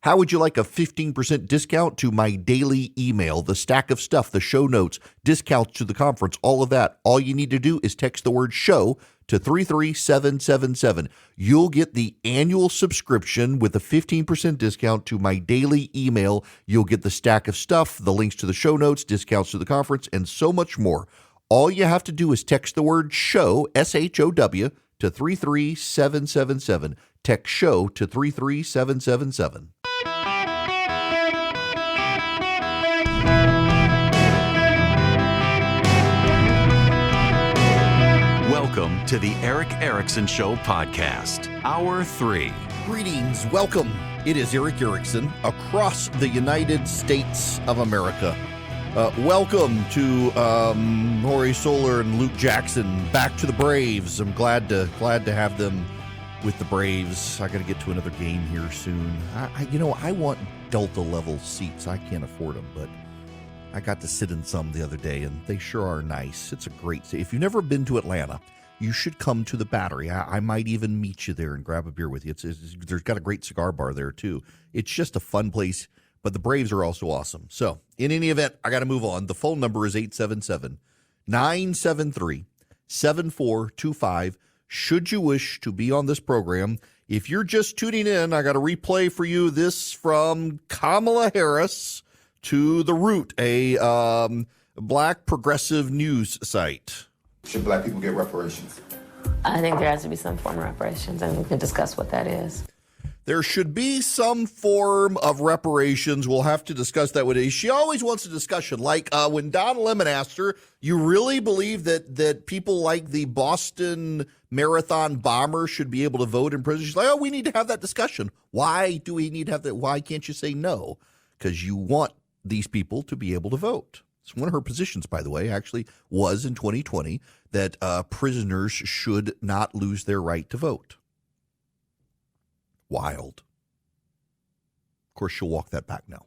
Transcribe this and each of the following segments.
How would you like a 15% discount to my daily email, the stack of stuff, the show notes, discounts to the conference, all of that? All you need to do is text the word show to 33777. You'll get the annual subscription with a 15% discount to my daily email. You'll get the stack of stuff, the links to the show notes, discounts to the conference, and so much more. All you have to do is text the word show, SHOW, to 33777. Text show to 33777. Welcome to the Eric Erickson Show podcast, Hour 3. Greetings, welcome. It is Eric Erickson across the United States of America. Welcome to Jorge Soler and Luke Jackson back to the Braves. I'm glad to have them with the Braves. I got to get to another game here soon. I want Delta level seats. I can't afford them, but I got to sit in some the other day, and they sure are nice. It's a great city. If you've never been to Atlanta, you should come to the Battery. I might even meet you there and grab a beer with you. There's got a great cigar bar there, too. It's just a fun place, but the Braves are also awesome. So, in any event, I got to move on. The phone number is 877-973-7425. Should you wish to be on this program, if you're just tuning in, I got to replay for you this from Kamala Harris to The Root, a black progressive news site. Should black people get reparations? I think there has to be some form of reparations, and we can discuss what that is. There should be some form of reparations. We'll have to discuss that with her. She always wants a discussion. Like when Don Lemon asked her, you really believe that people like the Boston Marathon bomber should be able to vote in prison? She's like, oh, we need to have that discussion. Why do we need to have that? Why can't you say no? Because you want these people to be able to vote. It's one of her positions, by the way, actually was in 2020 that prisoners should not lose their right to vote. Wild. Of course, she'll walk that back now.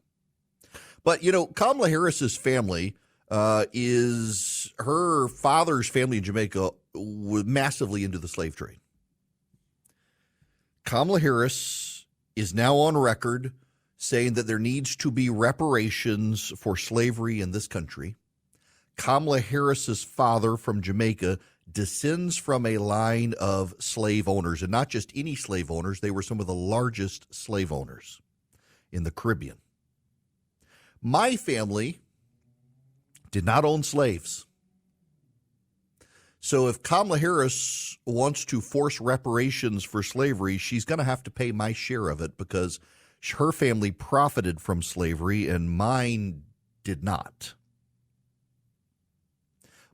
But, Kamala Harris's family is her father's family in Jamaica was massively into the slave trade. Kamala Harris is now on record saying that there needs to be reparations for slavery in this country. Kamala Harris's father from Jamaica descends from a line of slave owners, and not just any slave owners. They were some of the largest slave owners in the Caribbean. My family did not own slaves. So if Kamala Harris wants to force reparations for slavery, she's going to have to pay my share of it because her family profited from slavery and mine did not.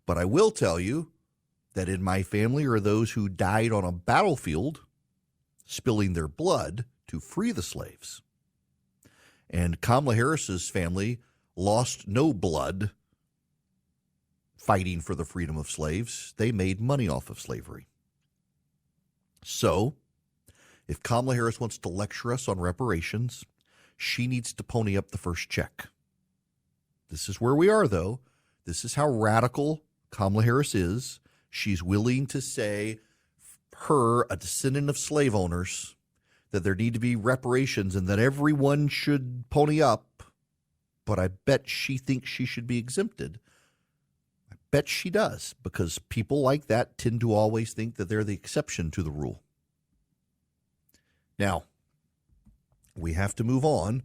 But I will tell you that in my family are those who died on a battlefield, spilling their blood to free the slaves. And Kamala Harris's family lost no blood fighting for the freedom of slaves. They made money off of slavery. So, if Kamala Harris wants to lecture us on reparations, she needs to pony up the first check. This is where we are, though. This is how radical Kamala Harris is. She's willing to say, her, a descendant of slave owners, that there need to be reparations and that everyone should pony up. But I bet she thinks she should be exempted. I bet she does, because people like that tend to always think that they're the exception to the rule. Now, we have to move on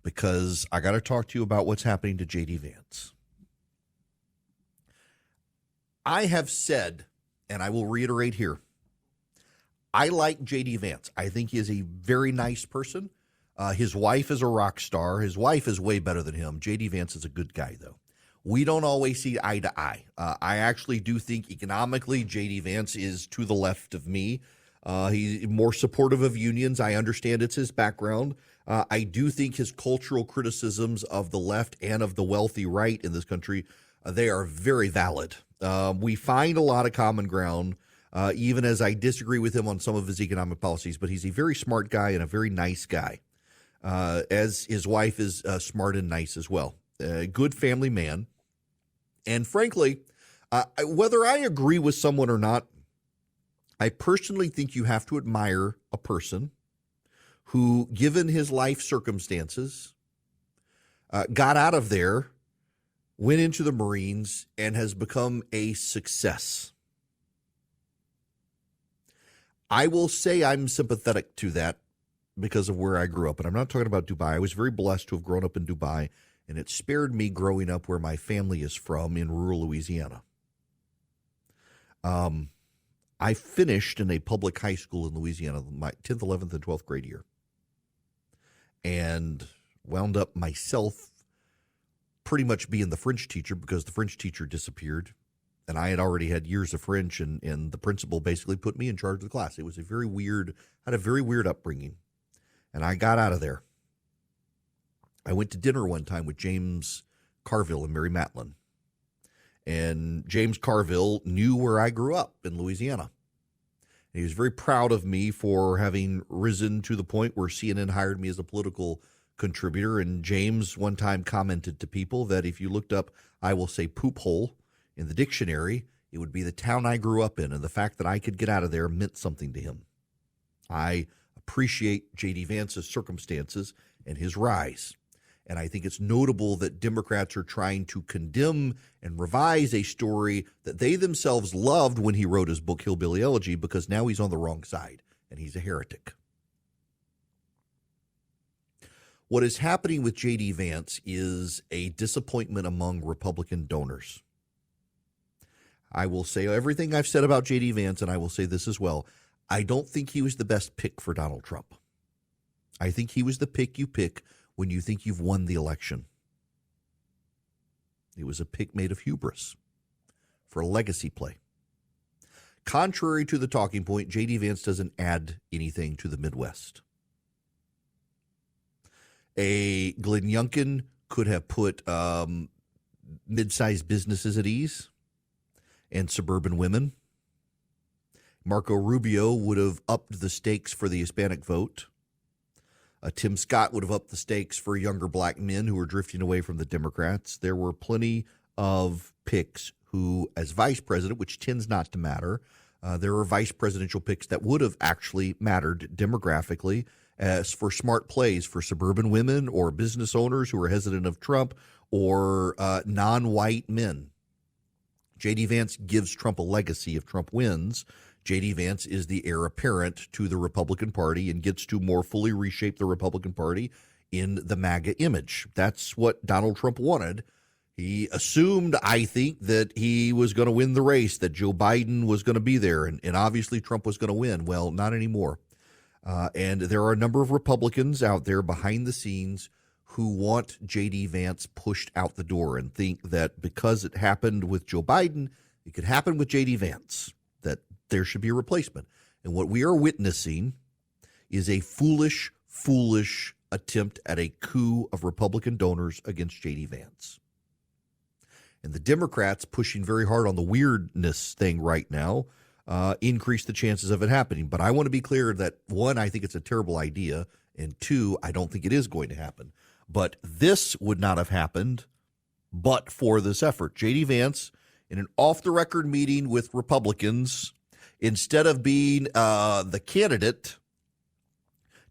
because I got to talk to you about what's happening to J.D. Vance. I have said, and I will reiterate here, I like J.D. Vance. I think he is a very nice person. His wife is a rock star. His wife is way better than him. J.D. Vance is a good guy, though. We don't always see eye to eye. I actually do think economically J.D. Vance is to the left of me. He's more supportive of unions. I understand it's his background. I do think his cultural criticisms of the left and of the wealthy right in this country, they are very valid. We find a lot of common ground, even as I disagree with him on some of his economic policies, but he's a very smart guy and a very nice guy, as his wife is smart and nice as well. A good family man. And frankly, whether I agree with someone or not, I personally think you have to admire a person who, given his life circumstances, got out of there, went into the Marines, and has become a success. I will say I'm sympathetic to that because of where I grew up. And I'm not talking about Dubai. I was very blessed to have grown up in Dubai, and it spared me growing up where my family is from in rural Louisiana. I finished in a public high school in Louisiana, my 10th, 11th, and 12th grade year, and wound up myself pretty much being the French teacher because the French teacher disappeared, and I had already had years of French, and the principal basically put me in charge of the class. It was had a very weird upbringing, and I got out of there. I went to dinner one time with James Carville and Mary Matlin. And James Carville knew where I grew up in Louisiana. And he was very proud of me for having risen to the point where CNN hired me as a political contributor. And James one time commented to people that if you looked up, I will say, poop hole in the dictionary, it would be the town I grew up in. And the fact that I could get out of there meant something to him. I appreciate J.D. Vance's circumstances and his rise. And I think it's notable that Democrats are trying to condemn and revise a story that they themselves loved when he wrote his book, Hillbilly Elegy, because now he's on the wrong side and he's a heretic. What is happening with J.D. Vance is a disappointment among Republican donors. I will say everything I've said about J.D. Vance, and I will say this as well. I don't think he was the best pick for Donald Trump. I think he was the pick you pick when you think you've won the election. It was a pick made of hubris for a legacy play. Contrary to the talking point, J.D. Vance doesn't add anything to the Midwest. A Glenn Youngkin could have put mid-sized businesses at ease and suburban women. Marco Rubio would have upped the stakes for the Hispanic vote. Tim Scott would have upped the stakes for younger black men who were drifting away from the Democrats. There were plenty of picks who, as vice president, which tends not to matter, there were vice presidential picks that would have actually mattered demographically as for smart plays for suburban women or business owners who are hesitant of Trump or non-white men. J.D. Vance gives Trump a legacy if Trump wins. J.D. Vance is the heir apparent to the Republican Party and gets to more fully reshape the Republican Party in the MAGA image. That's what Donald Trump wanted. He assumed, I think, that he was going to win the race, that Joe Biden was going to be there, and obviously Trump was going to win. Well, not anymore. And there are a number of Republicans out there behind the scenes who want J.D. Vance pushed out the door and think that because it happened with Joe Biden, it could happen with J.D. Vance, that there should be a replacement. And what we are witnessing is a foolish attempt at a coup of Republican donors against J.D. Vance. And the Democrats pushing very hard on the weirdness thing right now increase the chances of it happening. But I want to be clear that, one, I think it's a terrible idea, and two, I don't think it is going to happen. But this would not have happened but for this effort. J.D. Vance, in an off-the-record meeting with Republicans, instead of being the candidate,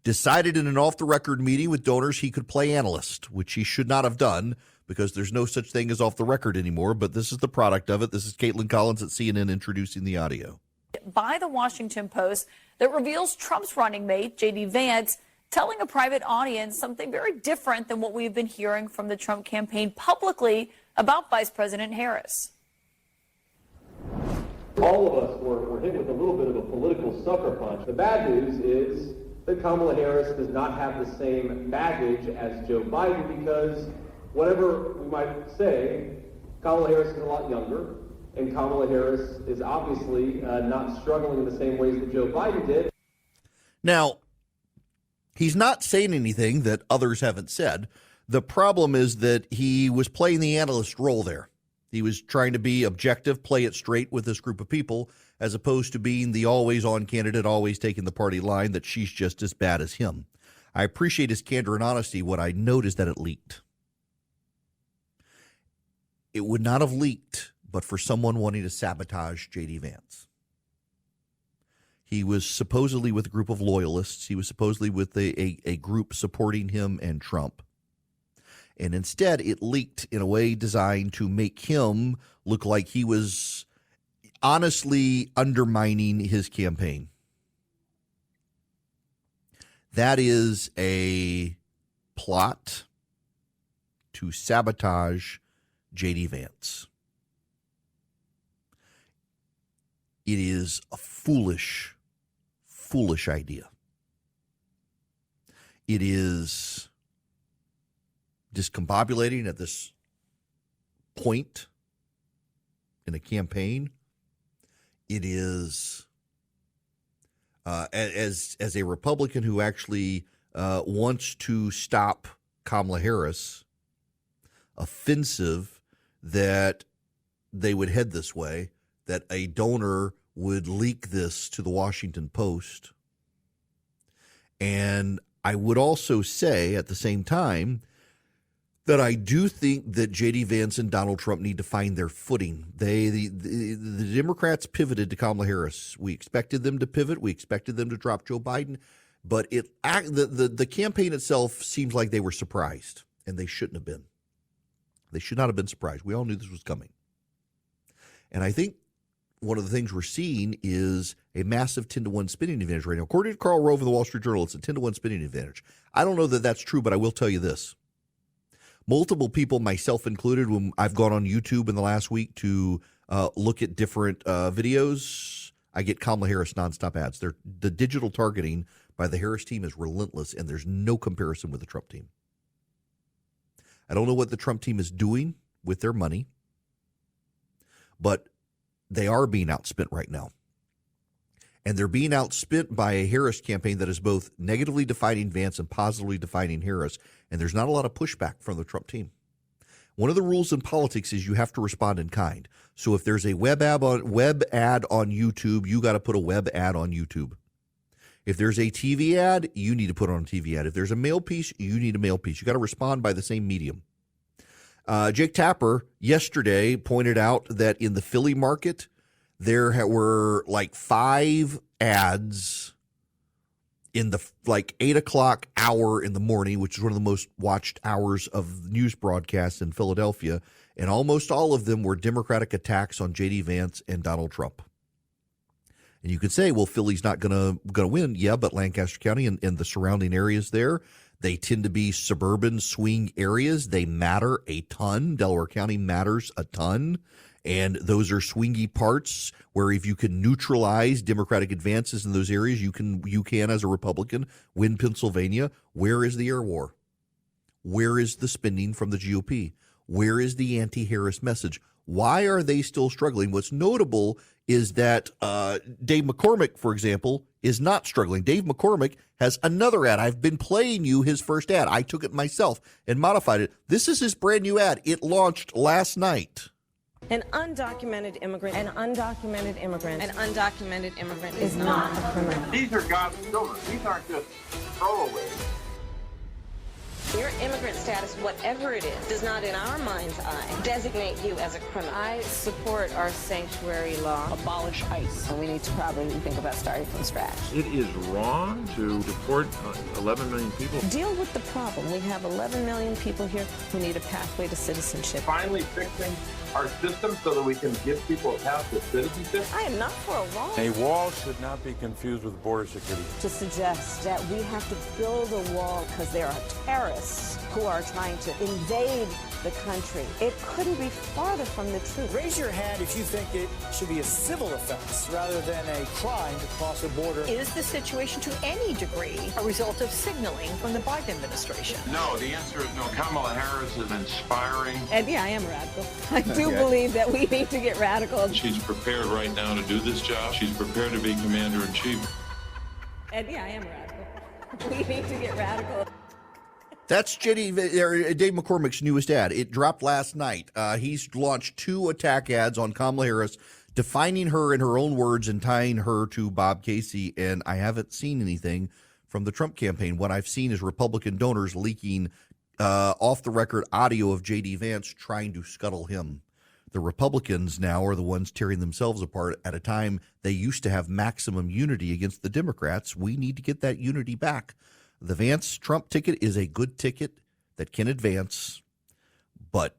decided in an off-the-record meeting with donors he could play analyst, which he should not have done because there's no such thing as off-the-record anymore. But this is the product of it. This is Caitlin Collins at CNN introducing the audio. By the Washington Post that reveals Trump's running mate, J.D. Vance, telling a private audience something very different than what we've been hearing from the Trump campaign publicly about Vice President Harris. All of us were hit with a little bit of a political sucker punch. The bad news is that Kamala Harris does not have the same baggage as Joe Biden because whatever we might say, Kamala Harris is a lot younger, and Kamala Harris is obviously not struggling in the same ways that Joe Biden did. Now, he's not saying anything that others haven't said. The problem is that he was playing the analyst role there. He was trying to be objective, play it straight with this group of people, as opposed to being the always-on candidate, always taking the party line that she's just as bad as him. I appreciate his candor and honesty. What I note is that it leaked. It would not have leaked but for someone wanting to sabotage J.D. Vance. He was supposedly with a group of loyalists. He was supposedly with a group supporting him and Trump. And instead, it leaked in a way designed to make him look like he was honestly undermining his campaign. That is a plot to sabotage J.D. Vance. It is a foolish idea. It is discombobulating at this point in a campaign. It is, as a Republican who actually wants to stop Kamala Harris, offensive that they would head this way, that a donor would leak this to the Washington Post. And I would also say at the same time that I do think that J.D. Vance and Donald Trump need to find their footing. The Democrats pivoted to Kamala Harris. We expected them to pivot. We expected them to drop Joe Biden. But the campaign itself seems like they were surprised, and they shouldn't have been. They should not have been surprised. We all knew this was coming. And I think one of the things we're seeing is a massive 10-to-1 spinning advantage right now. According to Karl Rove of the Wall Street Journal, it's a 10-to-1 spinning advantage. I don't know that that's true, but I will tell you this. Multiple people, myself included, when I've gone on YouTube in the last week to look at different videos, I get Kamala Harris nonstop ads. The digital targeting by the Harris team is relentless, and there's no comparison with the Trump team. I don't know what the Trump team is doing with their money, but they are being outspent right now. And they're being outspent by a Harris campaign that is both negatively defining Vance and positively defining Harris. And there's not a lot of pushback from the Trump team. One of the rules in politics is you have to respond in kind. So if there's a web ad on YouTube, you got to put a web ad on YouTube. If there's a TV ad, you need to put on a TV ad. If there's a mail piece, you need a mail piece. You got to respond by the same medium. Jake Tapper yesterday pointed out that in the Philly market, there were like 5 ads in the 8 o'clock hour in the morning, which is one of the most watched hours of news broadcasts in Philadelphia. And almost all of them were Democratic attacks on J.D. Vance and Donald Trump. And you could say, well, Philly's not going to win. Yeah, but Lancaster County and the surrounding areas there, they tend to be suburban swing areas. They matter a ton. Delaware County matters a ton. And those are swingy parts where if you can neutralize Democratic advances in those areas, you can, as a Republican, win Pennsylvania. Where is the air war? Where is the spending from the GOP? Where is the anti-Harris message? Why are they still struggling? What's notable is that Dave McCormick, for example, is not struggling. Dave McCormick has another ad. I've been playing you his first ad. I took it myself and modified it. This is his brand new ad. It launched last night. An undocumented immigrant is not a criminal. These are God's children. These aren't just throwaways. Your immigrant status, whatever it is, does not in our mind's eye designate you as a criminal. I support our sanctuary law. Abolish ICE. And we need to probably think about starting from scratch. It is wrong to deport 11 million people. Deal with the problem. We have 11 million people here who need a pathway to citizenship. Finally fixing our system so that we can give people a path to citizenship. I am not for a wall. A wall should not be confused with border security. To suggest that we have to build a wall because there are terrorists who are trying to invade the country. It couldn't be farther from the truth. Raise your hand if you think it should be a civil offense rather than a crime to cross a border. Is the situation to any degree a result of signaling from the Biden administration? No, the answer is no. Kamala Harris is inspiring. And yeah, I am radical. I do believe that we need to get radical. She's prepared right now to do this job. She's prepared to be commander-in-chief. And yeah, I am radical. We need to get radical. That's Dave McCormick's newest ad. It dropped last night. He's launched 2 attack ads on Kamala Harris, defining her in her own words and tying her to Bob Casey. And I haven't seen anything from the Trump campaign. What I've seen is Republican donors leaking off-the-record audio of J.D. Vance trying to scuttle him. The Republicans now are the ones tearing themselves apart at a time they used to have maximum unity against the Democrats. We need to get that unity back. The Vance-Trump ticket is a good ticket that can advance, but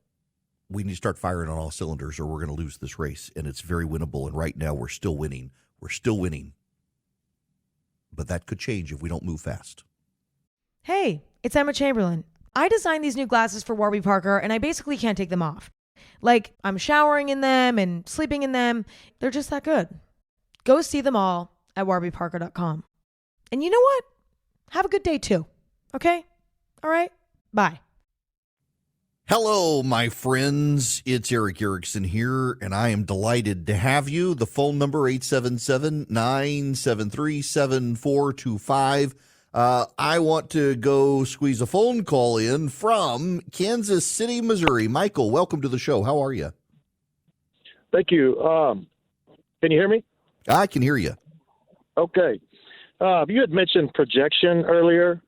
we need to start firing on all cylinders or we're going to lose this race, and it's very winnable, and right now we're still winning. We're still winning, but that could change if we don't move fast. Hey, it's Emma Chamberlain. I designed these new glasses for Warby Parker, and I basically can't take them off. Like, I'm showering in them and sleeping in them. They're just that good. Go see them all at warbyparker.com. And you know what? Have a good day, too. Okay? All right? Bye. Hello, my friends. It's Eric Erickson here, and I am delighted to have you. The phone number, 877-973-7425. I want to go squeeze a phone call in from Kansas City, Missouri. Michael, welcome to the show. How are you? Thank you. Can you hear me? I can hear you. Okay. You had mentioned projection earlier,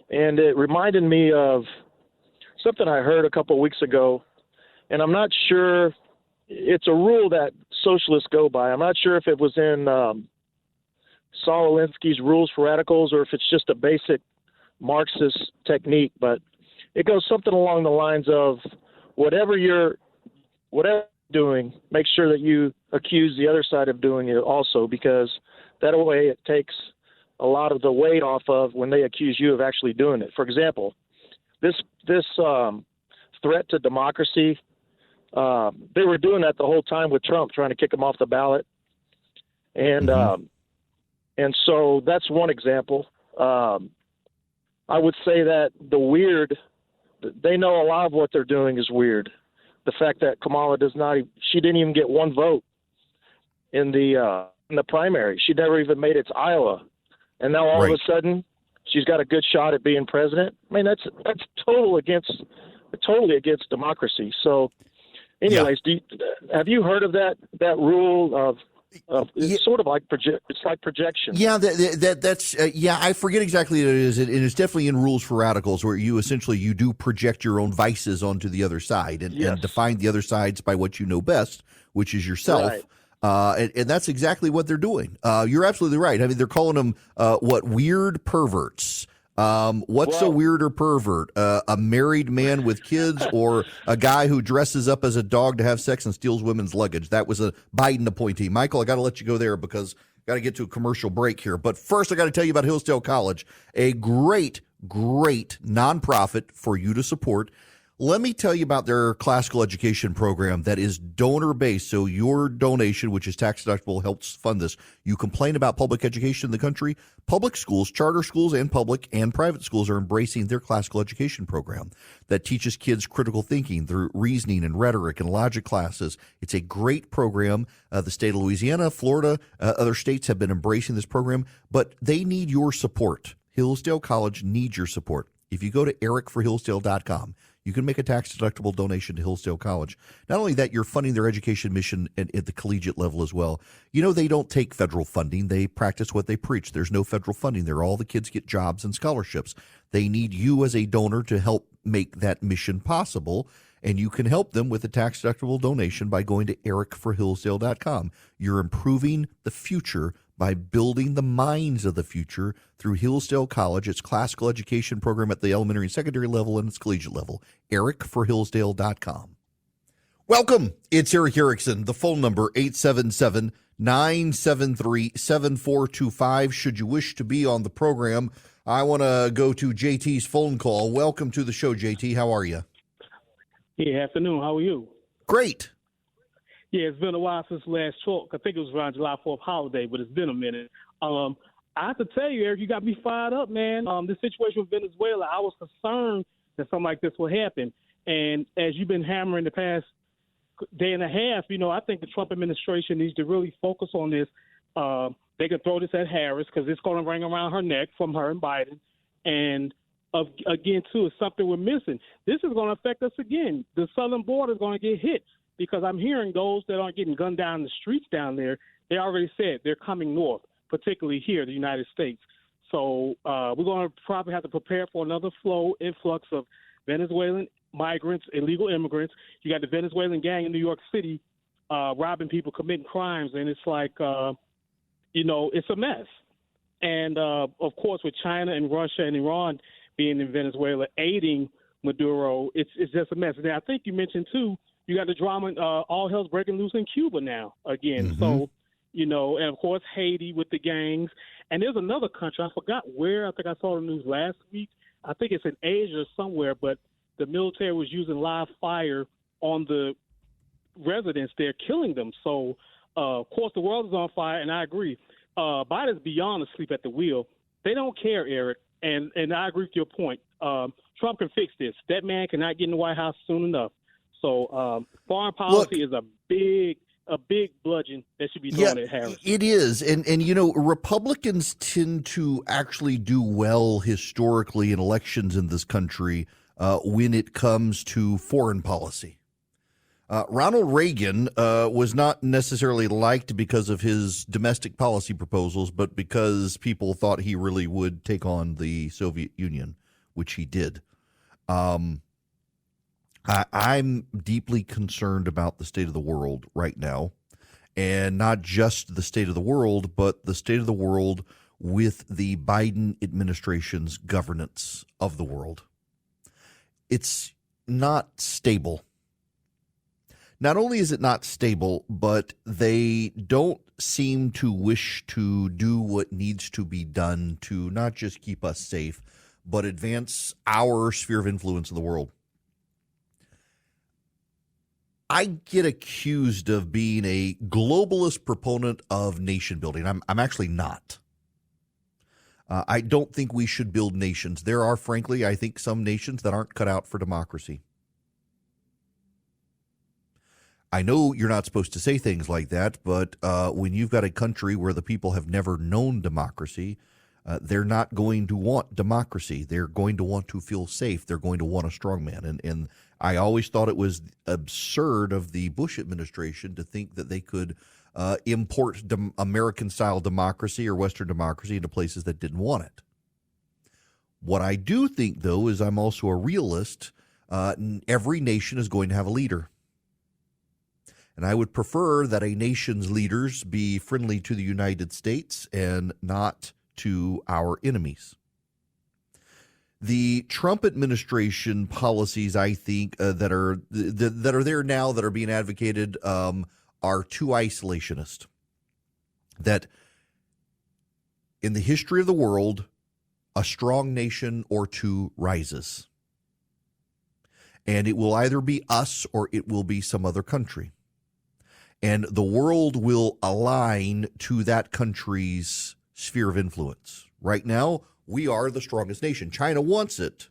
and it reminded me of something I heard a couple of weeks ago, and I'm not sure. It's a rule that socialists go by. I'm not sure if it was in Saul Alinsky's Rules for Radicals or if it's just a basic Marxist technique, but it goes something along the lines of whatever you're doing, make sure that you accuse the other side of doing it also, because that way it takes a lot of the weight off of when they accuse you of actually doing it. For example, this threat to democracy, they were doing that the whole time with Trump, trying to kick him off the ballot. And and so that's one example. I would say that they know a lot of what they're doing is weird. The fact that Kamala she didn't even get one vote in the primary. She never even made it to Iowa. And now all of a sudden she's got a good shot at being president. I mean, that's totally against democracy. So anyways, have you heard of that rule of it's sort of like it's like projection. Yeah, that's I forget exactly what it is. And it's definitely in Rules for Radicals, where you do project your own vices onto the other side and define the other sides by what you know best, which is yourself. Right. And that's exactly what they're doing. You're absolutely right. I mean, they're calling them weird perverts. What's a weirder pervert? A married man with kids or a guy who dresses up as a dog to have sex and steals women's luggage? That was a Biden appointee. Michael, I got to let you go there because I got to get to a commercial break here. But first, I got to tell you about Hillsdale College, a great nonprofit for you to support. Let me tell you about their classical education program that is donor-based. So your donation, which is tax-deductible, helps fund this. You complain about public education in the country. Public schools, charter schools, and public and private schools are embracing their classical education program that teaches kids critical thinking through reasoning and rhetoric and logic classes. It's a great program. The state of Louisiana, Florida, other states have been embracing this program, but they need your support. Hillsdale College needs your support. If you go to ericforhillsdale.com, you can make a tax-deductible donation to Hillsdale College. Not only that, you're funding their education mission at the collegiate level as well. You know, they don't take federal funding. They practice what they preach. There's no federal funding there. All the kids get jobs and scholarships. They need you as a donor to help make that mission possible, and you can help them with a tax-deductible donation by going to ericforhillsdale.com. You're improving the future by building the minds of the future through Hillsdale College, its classical education program at the elementary and secondary level and its collegiate level. ericforhillsdale.com. Welcome. It's Eric Erickson. The phone number, 877-973-7425. Should you wish to be on the program, I want to go to JT's phone call. Welcome to the show, JT. How are you? Hey, afternoon. How are you? Great. Yeah, it's been a while since last talk. I think it was around July 4th holiday, but it's been a minute. I have to tell you, Eric, you got me fired up, man. The situation with Venezuela, I was concerned that something like this would happen. And as you've been hammering the past day and a half, I think the Trump administration needs to really focus on this. They can throw this at Harris because it's going to ring around her neck from her and Biden. And again, too, it's something we're missing. This is going to affect us again. The southern border is going to get hit. Because I'm hearing those that aren't getting gunned down in the streets down there, they already said they're coming north, particularly here, the United States. So we're going to probably have to prepare for another influx of Venezuelan migrants, illegal immigrants. You got the Venezuelan gang in New York City robbing people, committing crimes, and it's like, it's a mess. And, of course, with China and Russia and Iran being in Venezuela aiding Maduro, it's just a mess. And I think you mentioned, too, you got the drama, all hell's breaking loose in Cuba now again. Mm-hmm. So, and, of course, Haiti with the gangs. And there's another country, I forgot where, I think I saw the news last week. I think it's in Asia somewhere, but the military was using live fire on the residents there, killing them. So, of course, the world is on fire, and I agree. Biden's beyond asleep at the wheel. They don't care, Eric, and I agree with your point. Trump can fix this. That man cannot get in the White House soon enough. So foreign policy is a big bludgeon that should be thrown at Harris. It is. And Republicans tend to actually do well historically in elections in this country when it comes to foreign policy. Ronald Reagan was not necessarily liked because of his domestic policy proposals, but because people thought he really would take on the Soviet Union, which he did. I'm deeply concerned about the state of the world right now, and not just the state of the world, but the state of the world with the Biden administration's governance of the world. It's not stable. Not only is it not stable, but they don't seem to wish to do what needs to be done to not just keep us safe, but advance our sphere of influence in the world. I get accused of being a globalist proponent of nation building. I'm actually not. I don't think we should build nations. There are, frankly, I think some nations that aren't cut out for democracy. I know you're not supposed to say things like that, but when you've got a country where the people have never known democracy, they're not going to want democracy. They're going to want to feel safe. They're going to want a strong man. And I always thought it was absurd of the Bush administration to think that they could import American-style democracy or Western democracy into places that didn't want it. What I do think, though, is I'm also a realist. Every nation is going to have a leader. And I would prefer that a nation's leaders be friendly to the United States and not to our enemies. The Trump administration policies, I think, that are there now that are being advocated are too isolationist. That in the history of the world, a strong nation or two rises. And it will either be us or it will be some other country. And the world will align to that country's sphere of influence. Right now, we are the strongest nation. China wants it,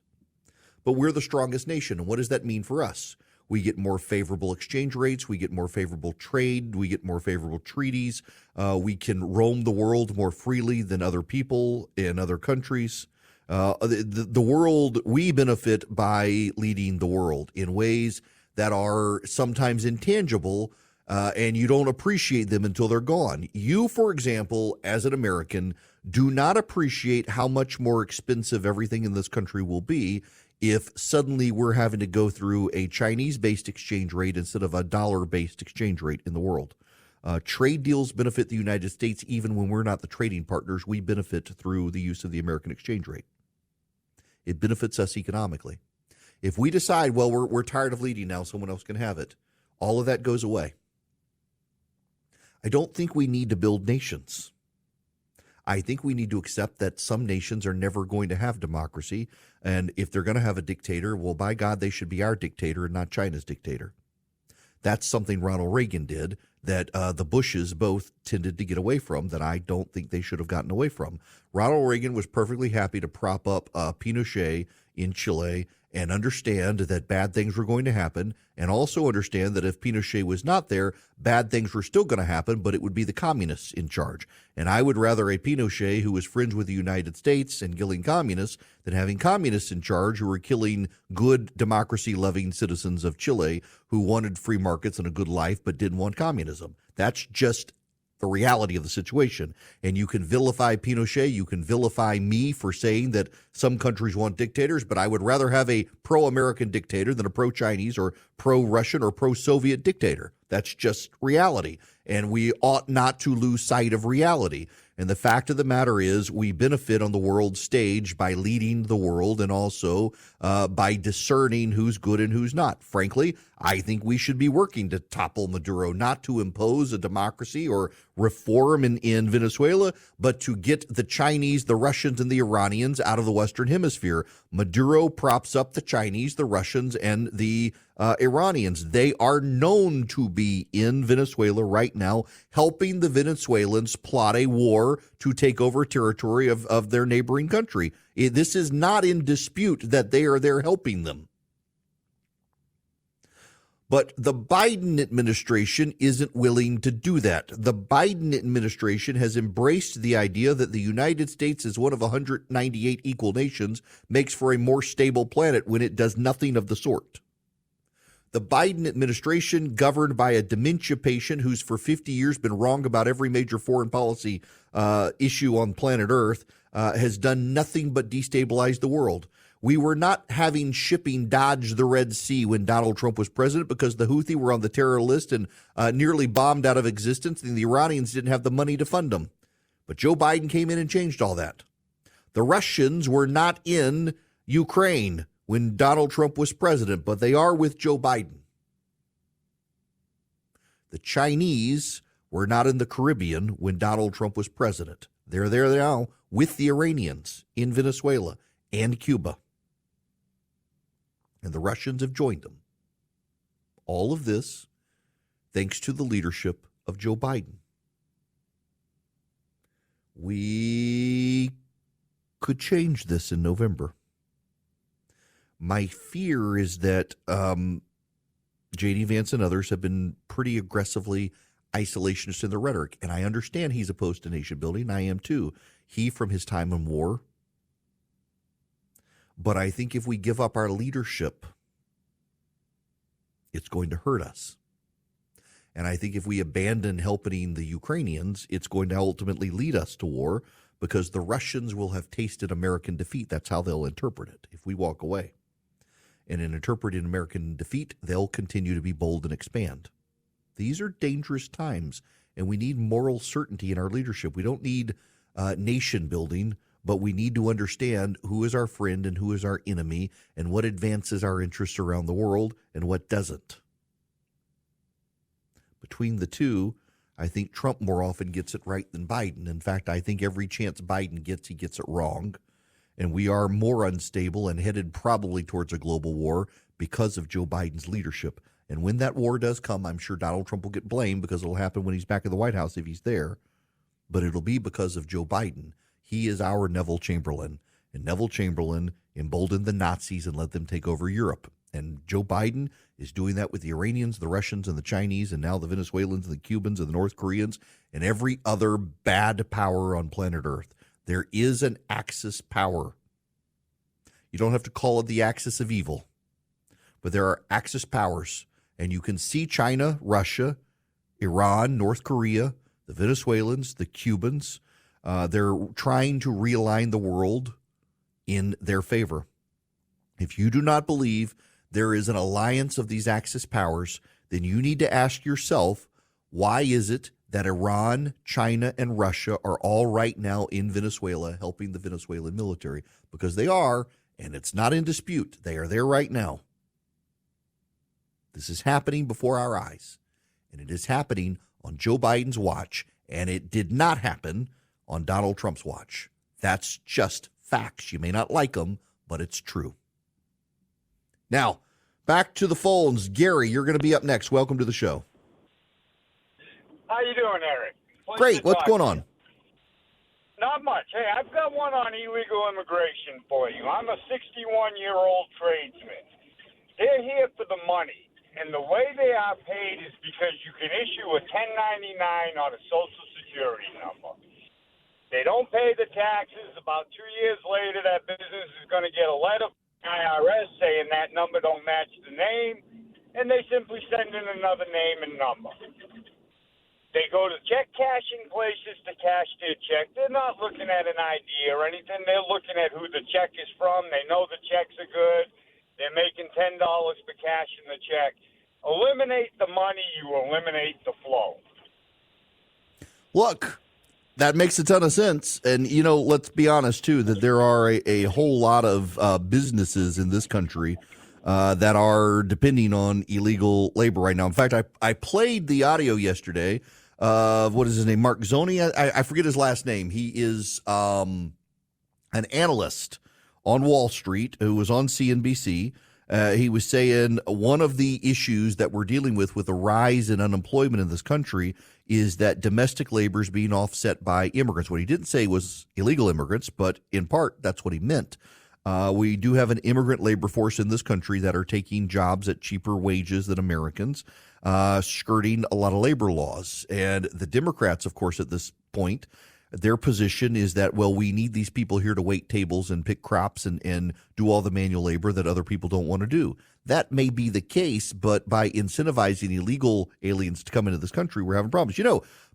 but we're the strongest nation. And what does that mean for us? We get more favorable exchange rates. We get more favorable trade. We get more favorable treaties. We can roam the world more freely than other people in other countries. The world, we benefit by leading the world in ways that are sometimes intangible, and you don't appreciate them until they're gone. You, for example, as an American, do not appreciate how much more expensive everything in this country will be if suddenly we're having to go through a Chinese-based exchange rate instead of a dollar-based exchange rate in the world. Trade deals benefit the United States even when we're not the trading partners. We benefit through the use of the American exchange rate. It benefits us economically. If we decide, well, we're tired of leading now, someone else can have it, all of that goes away. I don't think we need to build nations. I think we need to accept that some nations are never going to have democracy. And if they're going to have a dictator, well, by God, they should be our dictator and not China's dictator. That's something Ronald Reagan did that the Bushes both tended to get away from that I don't think they should have gotten away from. Ronald Reagan was perfectly happy to prop up Pinochet in Chile and understand that bad things were going to happen, and also understand that if Pinochet was not there, bad things were still going to happen, but it would be the communists in charge. And I would rather a Pinochet who was friends with the United States and killing communists than having communists in charge who were killing good democracy-loving citizens of Chile who wanted free markets and a good life but didn't want communism. That's just the reality of the situation. And you can vilify Pinochet, you can vilify me for saying that some countries want dictators, but I would rather have a pro-American dictator than a pro-Chinese or pro-Russian or pro-Soviet dictator. That's just reality. And we ought not to lose sight of reality. And the fact of the matter is we benefit on the world stage by leading the world and also by discerning who's good and who's not. Frankly, I think we should be working to topple Maduro, not to impose a democracy or reform in Venezuela, but to get the Chinese, the Russians, and the Iranians out of the Western Hemisphere. Maduro props up the Chinese, the Russians, and the Iranians. They are known to be in Venezuela right now, helping the Venezuelans plot a war to take over territory of their neighboring country. This is not in dispute that they are there helping them. But the Biden administration isn't willing to do that. The Biden administration has embraced the idea that the United States, as one of 198 equal nations, makes for a more stable planet when it does nothing of the sort. The Biden administration, governed by a dementia patient who's for 50 years been wrong about every major foreign policy issue on planet Earth, has done nothing but destabilize the world. We were not having shipping dodge the Red Sea when Donald Trump was president because the Houthi were on the terror list and nearly bombed out of existence, and the Iranians didn't have the money to fund them. But Joe Biden came in and changed all that. The Russians were not in Ukraine when Donald Trump was president, but they are with Joe Biden. The Chinese were not in the Caribbean when Donald Trump was president. They're there now with the Iranians in Venezuela and Cuba. And the Russians have joined them. All of this thanks to the leadership of Joe Biden. We could change this in November. My fear is that J.D. Vance and others have been pretty aggressively isolationist in their rhetoric. And I understand he's opposed to nation building. I am too. He, from his time in war. But I think if we give up our leadership, it's going to hurt us. And I think if we abandon helping the Ukrainians, it's going to ultimately lead us to war because the Russians will have tasted American defeat. That's how they'll interpret it if we walk away. And in interpreting American defeat, they'll continue to be bold and expand. These are dangerous times, and we need moral certainty in our leadership. We don't need nation building, but we need to understand who is our friend and who is our enemy and what advances our interests around the world and what doesn't. Between the two, I think Trump more often gets it right than Biden. In fact, I think every chance Biden gets, he gets it wrong. And we are more unstable and headed probably towards a global war because of Joe Biden's leadership. And when that war does come, I'm sure Donald Trump will get blamed because it'll happen when he's back in the White House if he's there. But it'll be because of Joe Biden. He is our Neville Chamberlain. And Neville Chamberlain emboldened the Nazis and let them take over Europe. And Joe Biden is doing that with the Iranians, the Russians, and the Chinese, and now the Venezuelans, and the Cubans, and the North Koreans, and every other bad power on planet Earth. There is an axis power. You don't have to call it the axis of evil, but there are axis powers. And you can see China, Russia, Iran, North Korea, the Venezuelans, the Cubans. They're trying to realign the world in their favor. If you do not believe there is an alliance of these axis powers, then you need to ask yourself, why is it that Iran, China, and Russia are all right now in Venezuela helping the Venezuelan military? Because they are, and it's not in dispute. They are there right now. This is happening before our eyes, and it is happening on Joe Biden's watch, and it did not happen on Donald Trump's watch. That's just facts. You may not like them, but it's true. Now, back to the phones. Gary, you're going to be up next. Welcome to the show. How you doing, Eric? Great. What's going on? Not much. Hey, I've got one on illegal immigration for you. I'm a 61-year-old tradesman. They're here for the money, and the way they are paid is because you can issue a 1099 on a Social Security number. They don't pay the taxes. About 2 years later, that business is going to get a letter from the IRS saying that number don't match the name, and they simply send in another name and number. They go to check cashing places to cash their check. They're not looking at an ID or anything. They're looking at who the check is from. They know the checks are good. They're making $10 for cashing the check. Eliminate the money, you eliminate the flow. Look, that makes a ton of sense. And, let's be honest, too, that there are a whole lot of businesses in this country that are depending on illegal labor right now. In fact, I played the audio yesterday of, what is his name, Mark Zoni? I forget his last name. He is an analyst on Wall Street who was on CNBC. He was saying one of the issues that we're dealing with the rise in unemployment in this country is that domestic labor is being offset by immigrants. What he didn't say was illegal immigrants, but in part, that's what he meant. We do have an immigrant labor force in this country that are taking jobs at cheaper wages than Americans, skirting a lot of labor laws. And the Democrats, of course, at this point, their position is that, well, we need these people here to wait tables and pick crops and do all the manual labor that other people don't want to do. That may be the case, but by incentivizing illegal aliens to come into this country, we're having problems.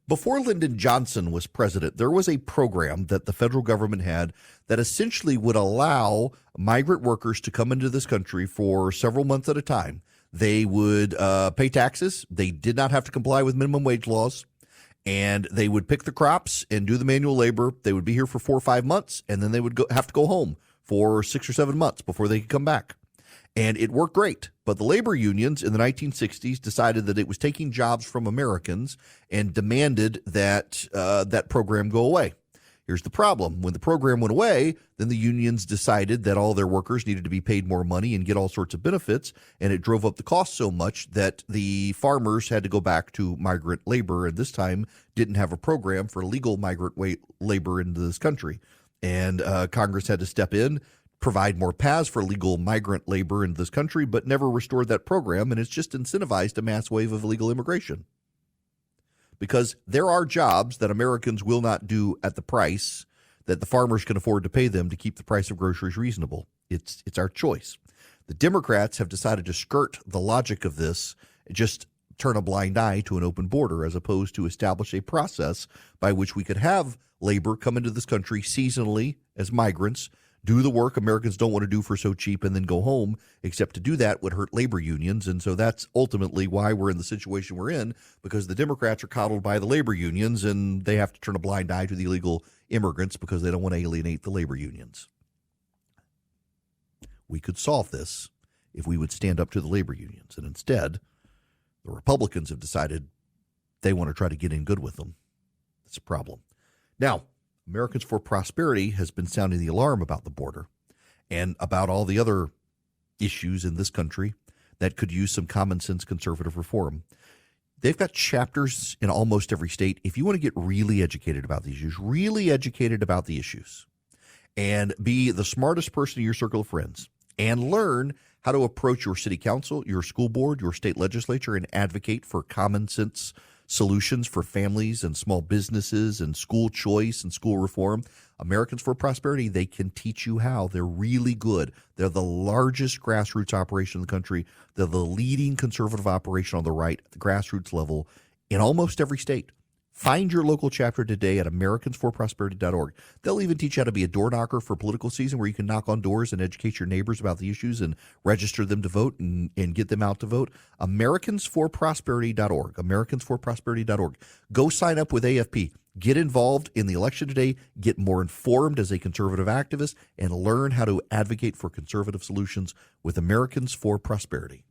Before Lyndon Johnson was president, there was a program that the federal government had that essentially would allow migrant workers to come into this country for several months at a time. They would pay taxes. They did not have to comply with minimum wage laws. And they would pick the crops and do the manual labor. They would be here for 4 or 5 months, and then they would have to go home for 6 or 7 months before they could come back. And it worked great. But the labor unions in the 1960s decided that it was taking jobs from Americans and demanded that that program go away. Here's the problem. When the program went away, then the unions decided that all their workers needed to be paid more money and get all sorts of benefits, and it drove up the cost so much that the farmers had to go back to migrant labor, and this time didn't have a program for legal migrant labor into this country. And Congress had to step in, provide more paths for legal migrant labor in this country, but never restored that program, and it's just incentivized a mass wave of illegal immigration. Because there are jobs that Americans will not do at the price that the farmers can afford to pay them to keep the price of groceries reasonable. It's our choice. The Democrats have decided to skirt the logic of this, just turn a blind eye to an open border, as opposed to establish a process by which we could have labor come into this country seasonally as migrants, do the work Americans don't want to do for so cheap, and then go home, except to do that would hurt labor unions. And so that's ultimately why we're in the situation we're in, because the Democrats are coddled by the labor unions, and they have to turn a blind eye to the illegal immigrants because they don't want to alienate the labor unions. We could solve this if we would stand up to the labor unions. And instead, the Republicans have decided they want to try to get in good with them. That's a problem. Now, Americans for Prosperity has been sounding the alarm about the border and about all the other issues in this country that could use some common sense conservative reform. They've got chapters in almost every state. If you want to get really educated about these issues, and be the smartest person in your circle of friends and learn how to approach your city council, your school board, your state legislature, and advocate for common sense solutions for families and small businesses and school choice and school reform, Americans for Prosperity, they can teach you how. They're really good. They're the largest grassroots operation in the country. They're the leading conservative operation on the right, at the grassroots level, in almost every state. Find your local chapter today at americansforprosperity.org. They'll even teach you how to be a door knocker for political season, where you can knock on doors and educate your neighbors about the issues and register them to vote and get them out to vote. americansforprosperity.org. americansforprosperity.org. Go sign up with AFP. Get involved in the election today. Get more informed as a conservative activist and learn how to advocate for conservative solutions with Americans for Prosperity.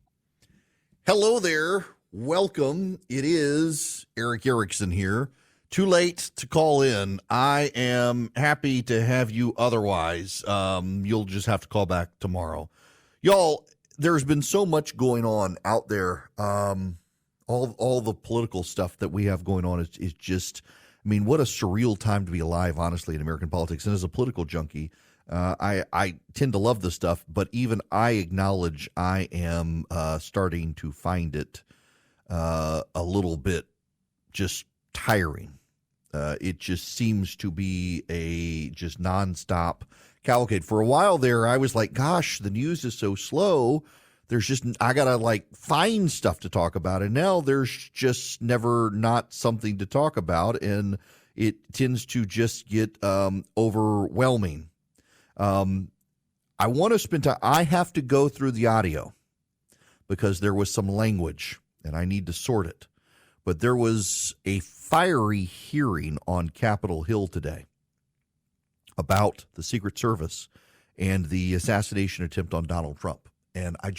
Hello there. Welcome. It is Eric Erickson here. Too late to call in. I am happy to have you otherwise. You'll just have to call back tomorrow. Y'all, there's been so much going on out there. All the political stuff that we have going on is just, I mean, what a surreal time to be alive, honestly, in American politics. And as a political junkie, I tend to love this stuff, but even I acknowledge I am starting to find it a little bit just tiring. It just seems to be a just nonstop cavalcade. For a while there, I was like, gosh, the news is so slow. I got to like find stuff to talk about. And now there's just never not something to talk about. And it tends to just get overwhelming. I want to spend time. I have to go through the audio because there was some language and I need to sort it. But there was a fiery hearing on Capitol Hill today about the Secret Service and the assassination attempt on Donald Trump. And I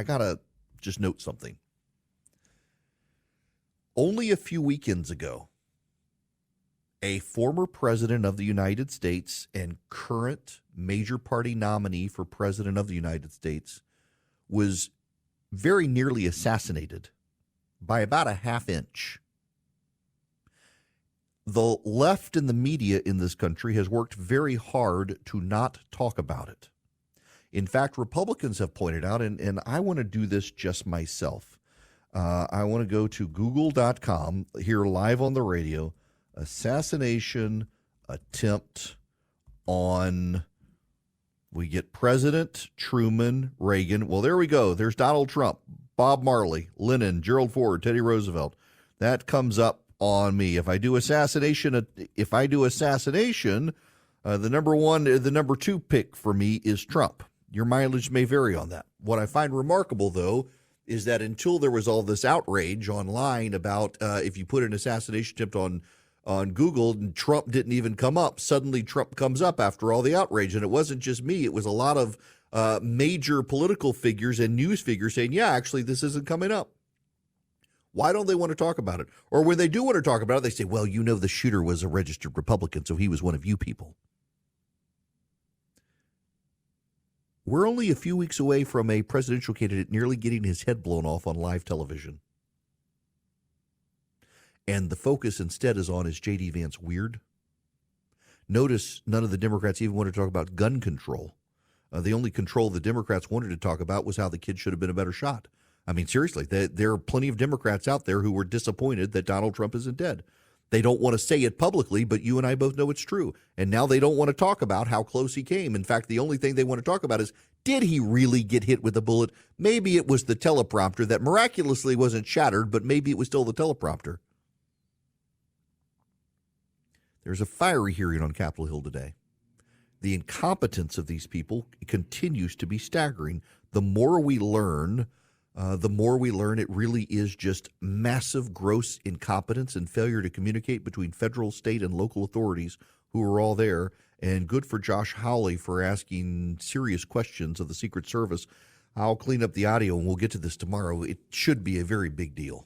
got to just note something. Only a few weekends ago, a former president of the United States and current major party nominee for president of the United States was very nearly assassinated by about a half inch. The left and the media in this country has worked very hard to not talk about it. In fact, Republicans have pointed out, and I want to do this just myself. I want to go to google.com, here live on the radio, assassination attempt on, we get President Truman, Reagan. Well, there we go. There's Donald Trump, Bob Marley, Lenin, Gerald Ford, Teddy Roosevelt. That comes up on me. If I do assassination, the number two pick for me is Trump. Your mileage may vary on that. What I find remarkable, though, is that until there was all this outrage online about if you put an assassination attempt on Google and Trump didn't even come up, suddenly Trump comes up after all the outrage. And it wasn't just me. It was a lot of major political figures and news figures saying, yeah, actually, this isn't coming up. Why don't they want to talk about it? Or when they do want to talk about it, they say, well, you know, the shooter was a registered Republican, so he was one of you people. We're only a few weeks away from a presidential candidate nearly getting his head blown off on live television. And the focus instead is on, is J.D. Vance weird? Notice none of the Democrats even want to talk about gun control. The only control the Democrats wanted to talk about was how the kid should have been a better shot. I mean, seriously, there are plenty of Democrats out there who were disappointed that Donald Trump isn't dead. They don't want to say it publicly, but you and I both know it's true. And now they don't want to talk about how close he came. In fact, the only thing they want to talk about is, did he really get hit with a bullet? Maybe it was the teleprompter that miraculously wasn't shattered, but maybe it was still the teleprompter. There's a fiery hearing on Capitol Hill today. The incompetence of these people continues to be staggering. The more we learn, it really is just massive, gross incompetence and failure to communicate between federal, state, and local authorities who are all there. And good for Josh Hawley for asking serious questions of the Secret Service. I'll clean up the audio, and we'll get to this tomorrow. It should be a very big deal.